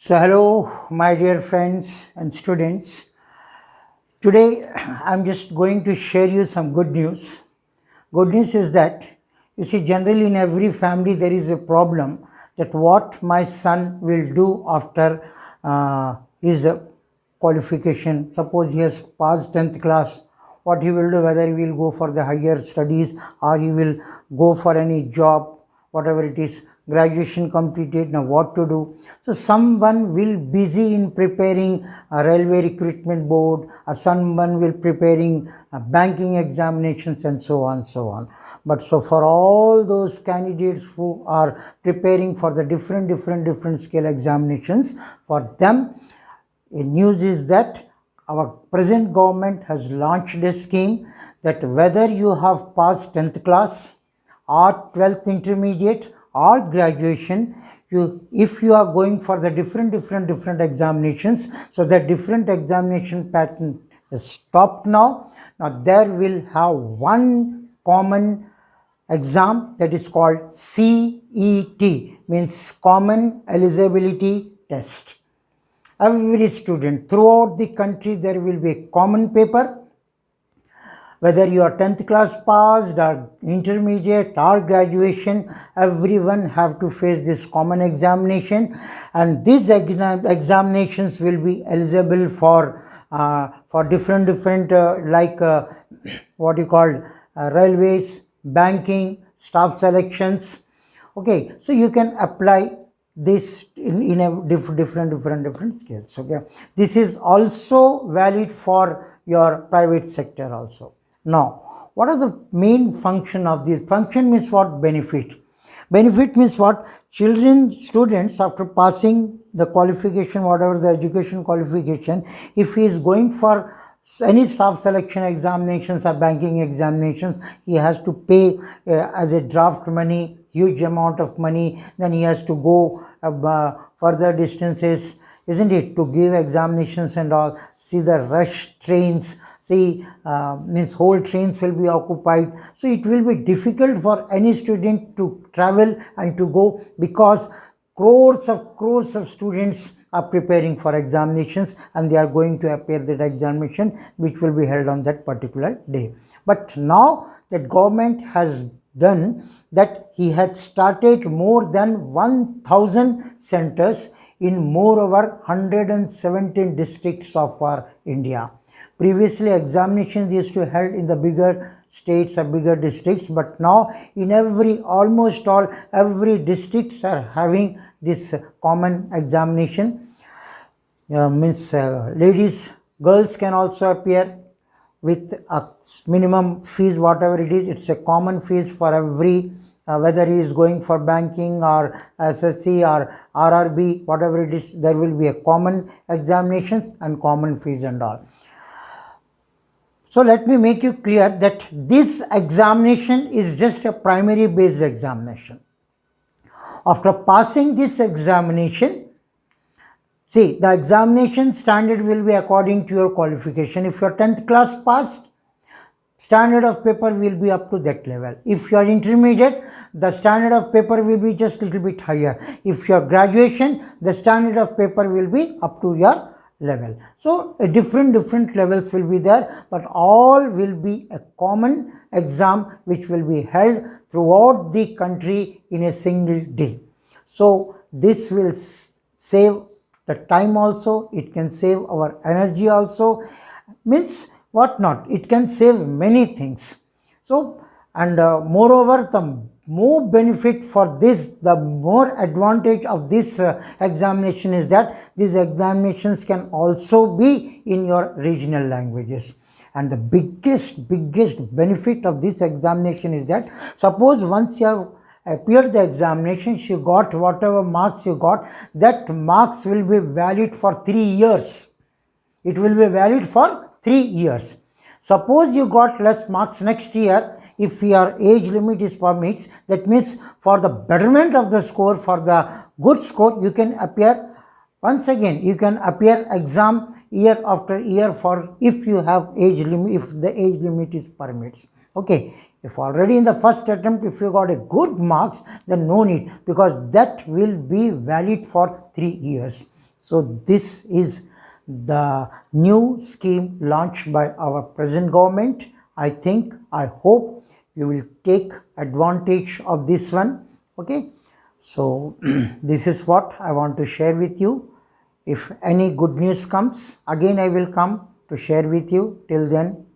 So, hello, my dear friends and students. Today, I'm just going to share you some good news. Good news is that, you see, generally in every family there is a problem that what my son will do after his qualification. Suppose he has passed 10th class, what he will do, whether he will go for the higher studies or he will go for any job, whatever it is. Graduation completed, now what to do? So someone will busy in preparing a railway recruitment board, or someone will preparing banking examinations, and so on. But so for all those candidates who are preparing for the different scale examinations, for them a news is that our present government has launched a scheme that whether you have passed 10th class or 12th intermediate or graduation, if you are going for the different examinations, so the different examination pattern is stopped now. Now there will have one common exam that is called CET, means Common Eligibility Test. Every student throughout the country, there will be a common paper. Whether you are 10th class passed or intermediate or graduation, everyone have to face this common examination, and these examinations will be eligible for different what you call railways, banking, staff selections. Okay, so you can apply this in a different scales. Okay, this is also valid for your private sector also. Now, what are the main function of this? Function means what? Benefit. Benefit means what? Students after passing the qualification, whatever the education qualification, if he is going for any staff selection examinations or banking examinations, he has to pay as a draft money, huge amount of money. Then he has to go further distances, isn't it, to give examinations and all. See the rush trains, means whole trains will be occupied. So it will be difficult for any student to travel and to go, because crores of students are preparing for examinations and they are going to appear that examination which will be held on that particular day. But now that government has done that, he had started more than 1000 centers in moreover 117 districts of our India. Previously, examinations used to held in the bigger states or bigger districts, but now in almost every districts are having this common examination. Ladies, girls can also appear with a minimum fees, whatever it is. It's a common fees for every whether he is going for banking or SSC or RRB, whatever it is, there will be a common examinations and common fees and all. So let me make you clear that this examination is just a primary based examination. After passing this examination, see, the examination standard will be according to your qualification. If you are 10th class passed, standard of paper will be up to that level. If you are intermediate, the standard of paper will be just a little bit higher. If you are graduation, the standard of paper will be up to your level. So different levels will be there, but all will be a common exam which will be held throughout the country in a single day. So this will save the time also, it can save our energy also, means what not, it can save many things. So, and moreover, the more benefit for this, the more advantage of this examination is that these examinations can also be in your regional languages. And the biggest benefit of this examination is that, suppose once you have appeared the examinations, you got whatever marks you got, that marks will be valid for 3 years. It will be valid for 3 years. Suppose you got less marks next year, if your age limit is permits, that means for the betterment of the score, for the good score, you can appear once again. You can appear exam year after year for, if you have age limit, if the age limit is permits. Okay, if already in the first attempt, if you got a good marks, then no need, because that will be valid for 3 years. So this is the new scheme launched by our present government. I hope you will take advantage of this one. Okay, so this is what I want to share with you. If any good news comes, again I will come to share with you. Till then,